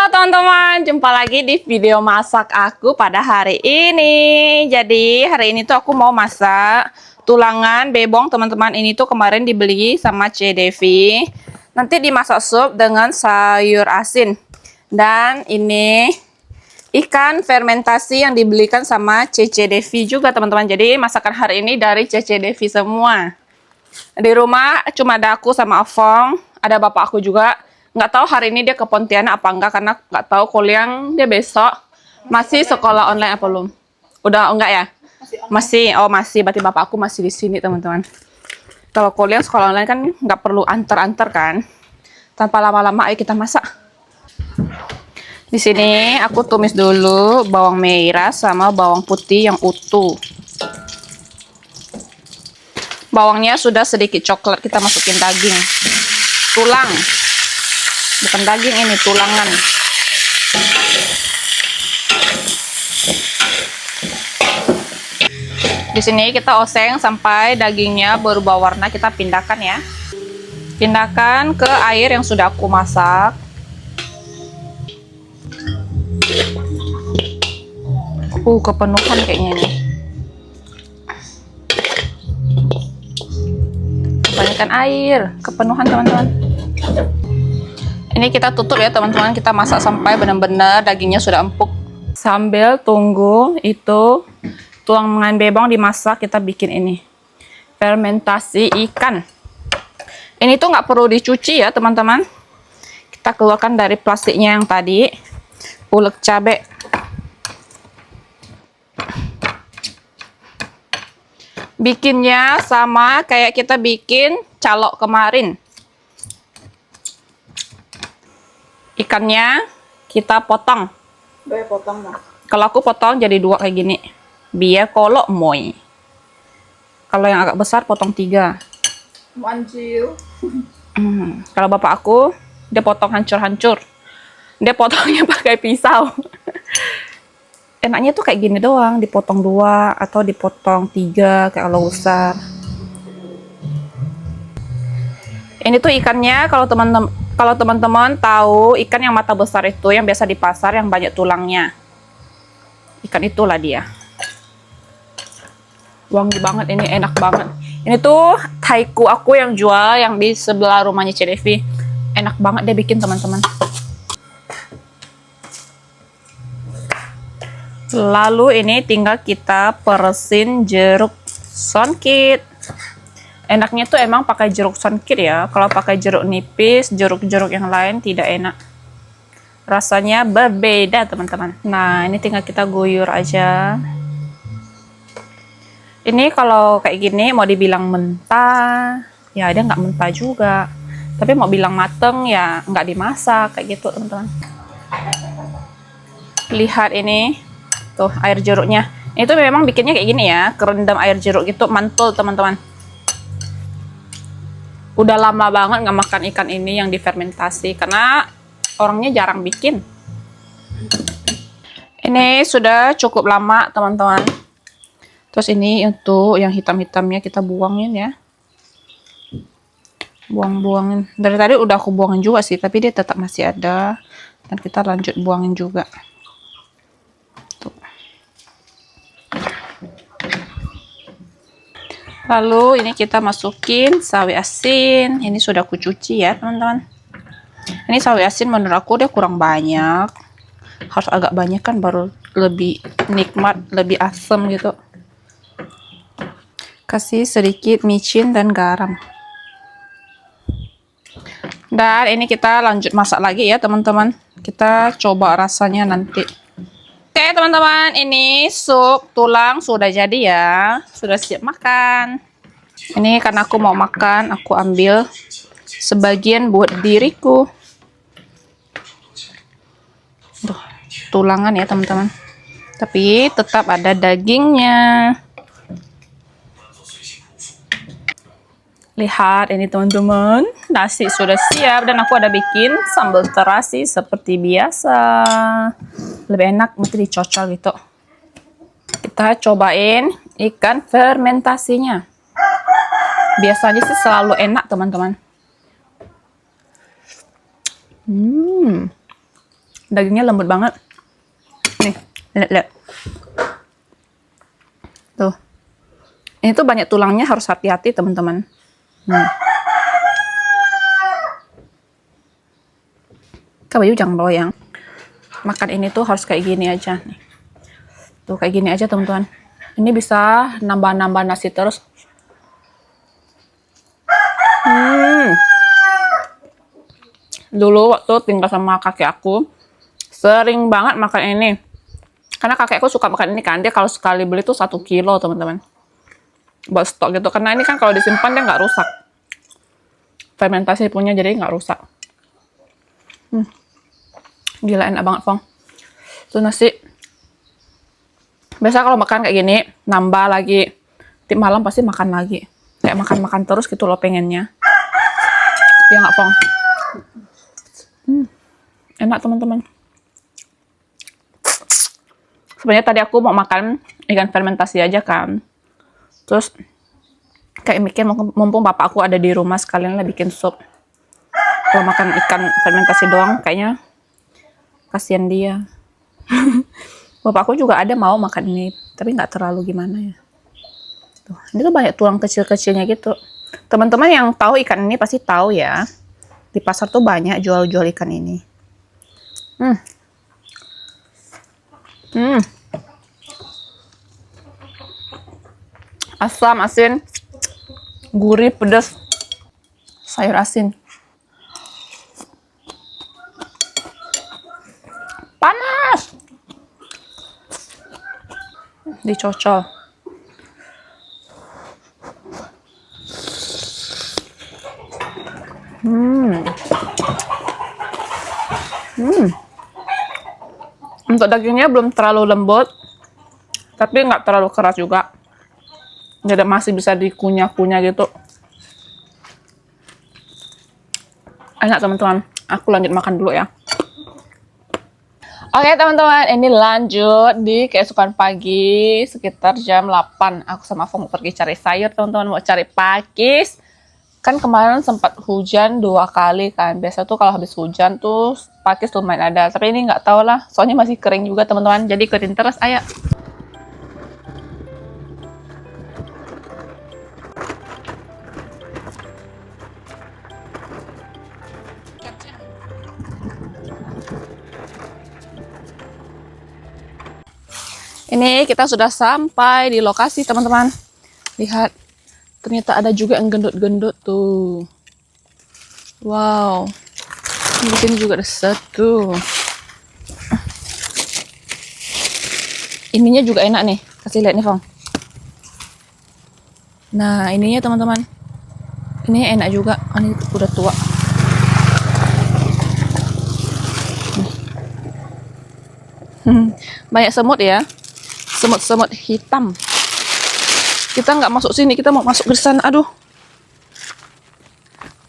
Halo teman-teman, jumpa lagi di video masak aku pada hari ini. Jadi hari ini tuh aku mau masak tulangan bebong teman-teman. Ini tuh kemarin dibeli sama C Devi. Nanti dimasak sup dengan sayur asin. Dan ini ikan fermentasi yang dibelikan sama Cece Devi juga teman-teman. Jadi masakan hari ini dari Cece Devi semua. Di rumah cuma ada aku sama Afong, ada bapak aku juga. Nggak tahu hari ini dia ke Pontianak apa enggak, karena nggak tahu kuliah dia besok. Masih sekolah online apa belum? Udah enggak ya? Masih, oh masih. Berarti bapak aku masih di sini teman-teman. Kalau kuliah sekolah online kan nggak perlu antar-antar kan. Tanpa lama-lama, ayo kita masak. Di sini aku tumis dulu bawang merah sama bawang putih yang utuh. Bawangnya sudah sedikit coklat, kita masukin daging. Tulang. Bukan daging ini, tulangan. Di sini kita oseng sampai dagingnya berubah warna, kita pindahkan ya. Pindahkan ke air yang sudah aku masak. Kepenuhan kayaknya ini. Kebanyakan air, kepenuhan teman-teman. Ini kita tutup ya teman-teman, kita masak sampai benar-benar dagingnya sudah empuk. Sambil tunggu itu tulangan bebong dimasak, kita bikin ini fermentasi ikan. Ini tuh nggak perlu dicuci ya teman-teman. Kita keluarkan dari plastiknya yang tadi. Ulek cabai. Bikinnya sama kayak kita bikin calok kemarin. Ikannya kita potong. Kalau aku potong jadi 2 kayak gini. Biar kolok moy. Kalau yang agak besar potong 3. Kalau bapak aku dia potong hancur-hancur. Dia potongnya pakai pisau. Enaknya tuh kayak gini doang, dipotong 2 atau dipotong 3 kayak kalau besar. Ini tuh ikannya, kalau teman-teman tahu ikan yang mata besar itu yang biasa di pasar yang banyak tulangnya. Ikan itulah dia. Wangi banget ini, enak banget. Ini tuh taiku aku yang jual yang di sebelah rumahnya Cedevi. Enak banget dia bikin teman-teman. Lalu ini tinggal kita peresin jeruk songkit. Enaknya tuh emang pakai jeruk songkit ya. Kalau pakai jeruk nipis, jeruk-jeruk yang lain tidak enak. Rasanya berbeda teman-teman. Nah ini tinggal kita guyur aja. Ini kalau kayak gini mau dibilang mentah, ya dia nggak mentah juga. Tapi mau bilang mateng ya nggak dimasak kayak gitu teman-teman. Lihat ini. Tuh air jeruknya. Itu memang bikinnya kayak gini ya, kerendam air jeruk gitu, mantul teman-teman. Udah lama banget nggak makan ikan ini yang difermentasi karena orangnya jarang bikin. Ini sudah cukup lama teman-teman. Terus ini untuk yang hitam-hitamnya kita buangin ya. Buang-buangin. Dari tadi udah aku buangin juga sih, tapi dia tetap masih ada. Dan kita lanjut buangin juga. Lalu ini kita masukin sawi asin. Ini sudah aku cuci ya teman-teman. Ini sawi asin menurut aku dia kurang banyak. Harus agak banyak kan baru lebih nikmat, lebih asam gitu. Kasih sedikit micin dan garam. Dan ini kita lanjut masak lagi ya teman-teman. Kita coba rasanya nanti. Oke teman-teman, ini sup tulang sudah jadi ya, sudah siap makan. Ini karena aku mau makan, aku ambil sebagian buat diriku. Tuh, tulangan ya teman-teman. Tapi tetap ada dagingnya. Lihat ini teman-teman, nasi sudah siap dan aku ada bikin sambal terasi seperti biasa. Lebih enak mesti dicocol gitu. Kita cobain ikan fermentasinya. Biasanya sih selalu enak teman-teman. Dagingnya lembut banget. Nih, lihat. Tuh. Ini tuh banyak tulangnya, harus hati-hati teman-teman. Kamu jangan loyang. Makan ini tuh harus kayak gini aja. Nih. Tuh kayak gini aja teman-teman. Ini bisa nambah-nambah nasi terus. Dulu waktu tinggal sama kakek aku, sering banget makan ini. Karena kakekku suka makan ini kan, dia kalau sekali beli tuh 1 kilo teman-teman. Buat stok gitu, karena ini kan kalau disimpan dia nggak rusak. Fermentasi punya jadi nggak rusak. Gila enak banget, Fong. Tuh nasi. Biasa kalau makan kayak gini, nambah lagi. Tiap malam pasti makan lagi. Kayak makan-makan terus gitu loh pengennya. Ya nggak, Fong? Enak teman-teman. Sebenarnya tadi aku mau makan ikan fermentasi aja kan. Terus kayak mikir mumpung bapak aku ada di rumah sekalian lah bikin sup. Kalau makan ikan fermentasi doang kayaknya kasihan dia. Bapakku juga ada mau makan ini, tapi nggak terlalu gimana ya. Tuh, ini tuh banyak tulang kecil-kecilnya gitu. Teman-teman yang tahu ikan ini pasti tahu ya. Di pasar tuh banyak jual-jual ikan ini. Asam, asin, gurih, pedas, sayur asin. Panas! Dicocol. Untuk dagingnya belum terlalu lembut, tapi nggak terlalu keras juga. Jadi masih bisa dikunyah-kunyah gitu. Enak teman-teman. Aku lanjut makan dulu ya. Oke teman-teman, ini lanjut di keesokan pagi sekitar jam 8. Aku sama Fong pergi cari sayur teman-teman, mau cari pakis. Kan kemarin sempat hujan 2 kali kan. Biasa tuh kalau habis hujan tuh pakis lumayan ada. Tapi ini nggak tahu lah, soalnya masih kering juga teman-teman. Jadi ikutin terus, ayo. Ini kita sudah sampai di lokasi teman-teman. Lihat, ternyata ada juga yang gendut-gendut tuh. Wow, di sini juga ada satu. Ininya juga enak nih, kasih lihat nih Fong. Nah ininya teman-teman, ini enak juga. Ini udah tua. Banyak semut ya. Semut-semut hitam. Kita nggak masuk sini, kita mau masuk ke sana. Aduh.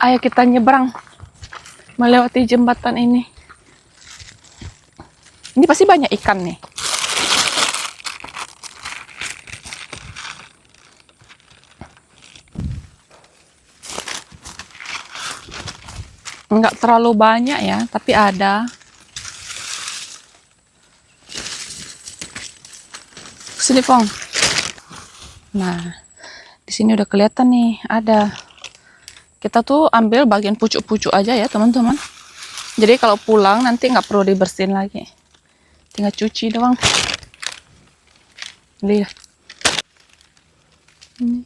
Ayo kita nyebrang melewati jembatan ini. Ini pasti banyak ikan nih. Nggak terlalu banyak ya, tapi ada. Sini Fong. Nah, di sini udah kelihatan nih ada. Kita tuh ambil bagian pucuk-pucuk aja ya teman-teman. Jadi kalau pulang nanti nggak perlu dibersihin lagi. Tinggal cuci doang. Lihat. Ini.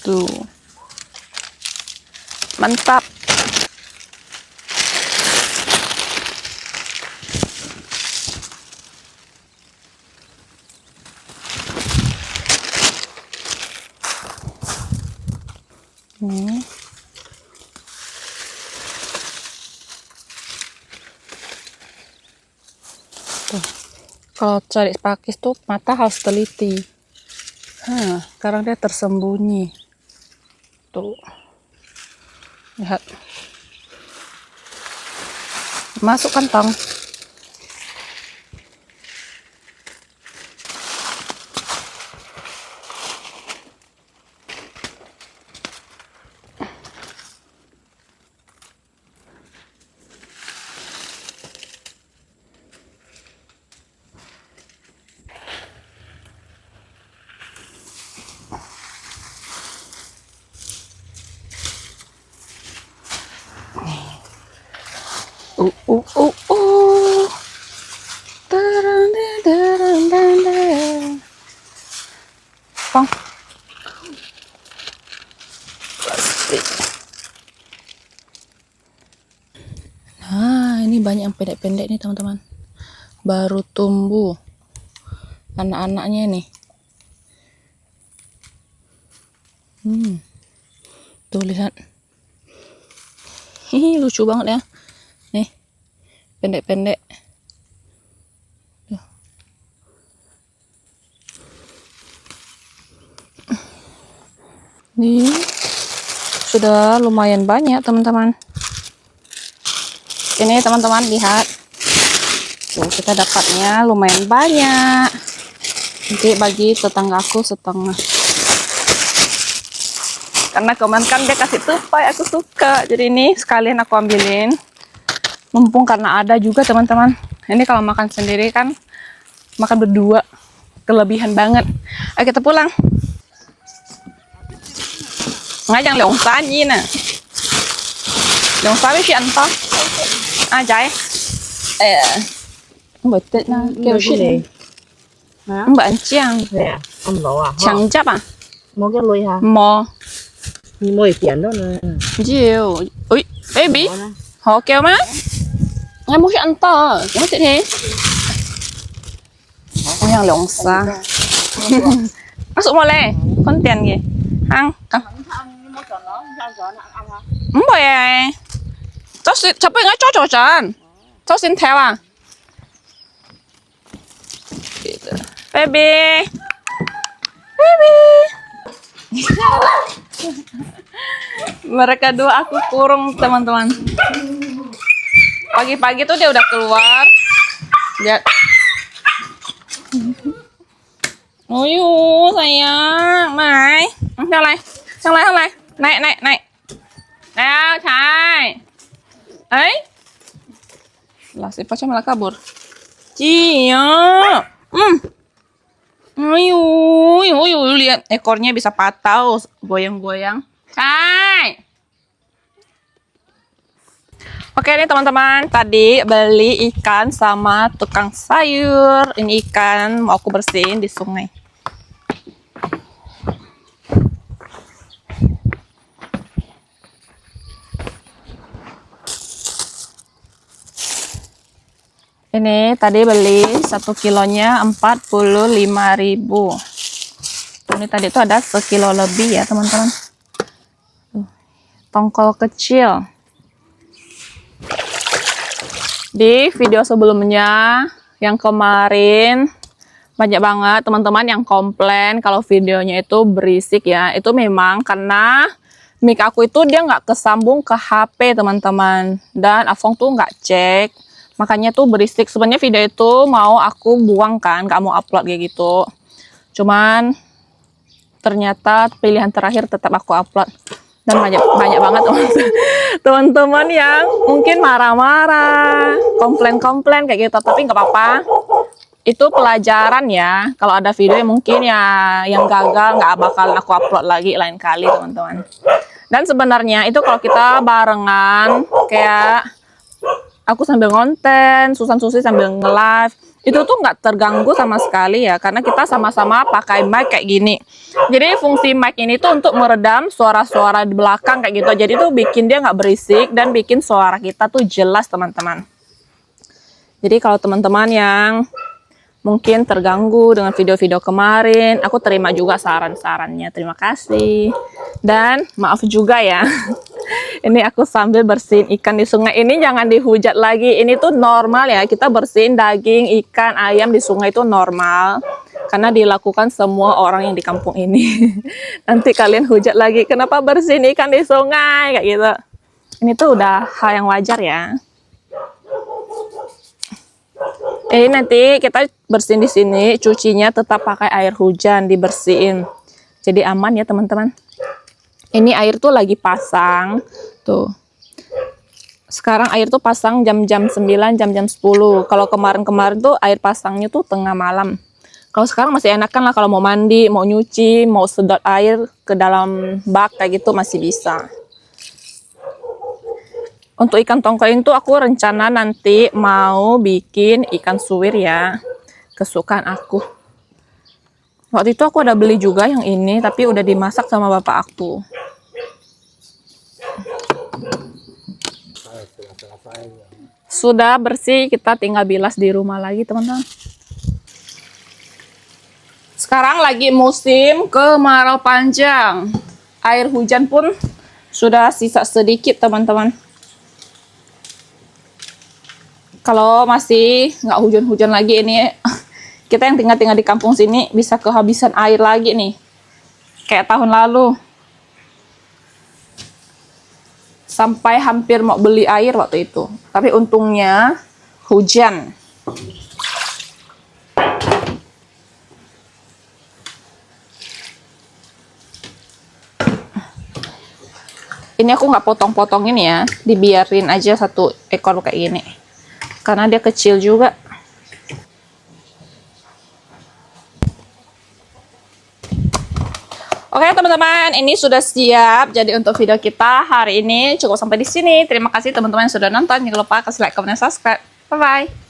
Tuh. Mantap. Nih. Tuh. Kalau cari pakis tuh mata harus teliti. Sekarang dia tersembunyi. Tuh. Lihat. Masuk kantong. uh, uh, uh, uh. Tarang-darang-darang-darang. Pong. Plastik. Nah, ini banyak yang pendek-pendek nih teman-teman. Baru tumbuh. Anak-anaknya nih. Tuh lihat. Hihi, lucu banget ya. Nih. Pendek-pendek. Nih. Sudah lumayan banyak teman-teman. Ini teman-teman lihat. Tuh, kita dapatnya lumayan banyak. Nanti bagi tetanggaku setengah. Karena kemarin kan dia kasih tupai, aku suka. Jadi ini sekalian aku ambilin. Mumpung karena ada juga teman-teman. Ini kalau makan sendiri kan, makan berdua. Kelebihan banget. Ayo kita pulang. Ngajang leong sanyi nah. Leong sanyi si anta. À chạy ông bật tết na kêu shit ông bật chang ông lỗ à chẳng chấp à mua cái lùi hả mò你mua tiền đó nè nhiều ui baby họ kêu má ngay mua cho ăn to nó sẽ thế ông hàng lồng xa nó sụp mò lê con tiền gì ăn không phải cháu xin cháu bây giờ cho trò tròn cháu xin theo à baby baby mereka dua aku kurung teman-teman pagi-pagi tuh dia udah keluar lihat uyu sayang này sang này sang này sang này này này này nào Thái ấy lah si Paca malah kabur Cia ayo lihat ekornya bisa patah goyang-goyang Hai oke nih teman-teman tadi beli ikan sama tukang sayur ini ikan mau aku bersihin di sungai ini tadi beli 1 kilonya 45.000 ini tadi tuh ada sekilo lebih ya teman-teman tongkol kecil di video sebelumnya yang kemarin banyak banget teman-teman yang komplain kalau videonya itu berisik ya itu memang karena mic aku itu dia nggak kesambung ke HP teman-teman dan Afong tuh nggak cek makanya tuh berisik sebenarnya video itu mau aku buang kan nggak mau upload kayak gitu cuman ternyata pilihan terakhir tetap aku upload dan banyak banget teman-teman yang mungkin marah-marah komplain kayak gitu tapi nggak apa-apa itu pelajaran ya kalau ada video yang mungkin ya yang gagal nggak bakal aku upload lagi lain kali teman-teman dan sebenarnya itu kalau kita barengan kayak aku sambil ngonten, Susan-Susi sambil nge-live, itu tuh nggak terganggu sama sekali ya, karena kita sama-sama pakai mic kayak gini. Jadi fungsi mic ini tuh untuk meredam suara-suara di belakang kayak gitu. Jadi tuh bikin dia nggak berisik dan bikin suara kita tuh jelas teman-teman. Jadi kalau teman-teman yang mungkin terganggu dengan video-video kemarin, aku terima juga saran-sarannya. Terima kasih. Dan maaf juga ya. Ini aku sambil bersihin ikan di sungai. Ini jangan dihujat lagi. Ini tuh normal ya. Kita bersihin daging, ikan, ayam di sungai itu normal. Karena dilakukan semua orang yang di kampung ini. Nanti kalian hujat lagi. Kenapa bersihin ikan di sungai? Kayak gitu. Ini tuh udah hal yang wajar ya. Ini nanti kita bersihin di sini, cucinya tetap pakai air hujan, dibersihin. Jadi aman ya teman-teman. Ini air tuh lagi pasang, tuh. Sekarang air tuh pasang jam-jam 9, jam-jam 10. Kalau kemarin-kemarin tuh air pasangnya tuh tengah malam. Kalau sekarang masih enakan lah kalau mau mandi, mau nyuci, mau sedot air ke dalam bak kayak gitu masih bisa. Untuk ikan tongkol itu aku rencana nanti mau bikin ikan suwir ya. Kesukaan aku. Waktu itu aku udah beli juga yang ini, tapi udah dimasak sama bapak aku. Sudah bersih, kita tinggal bilas di rumah lagi, teman-teman. Sekarang lagi musim kemarau panjang. Air hujan pun sudah sisa sedikit, teman-teman. Kalau masih nggak hujan-hujan lagi ini, kita yang tinggal-tinggal di kampung sini bisa kehabisan air lagi nih. Kayak tahun lalu. Sampai hampir mau beli air waktu itu. Tapi untungnya hujan. Ini aku nggak potong-potongin ya. Dibiarin aja satu ekor kayak gini. Karena dia kecil juga. Oke teman-teman, ini sudah siap. Jadi untuk video kita hari ini cukup sampai di sini. Terima kasih teman-teman yang sudah nonton. Jangan lupa kasih like, comment, dan subscribe. Bye-bye.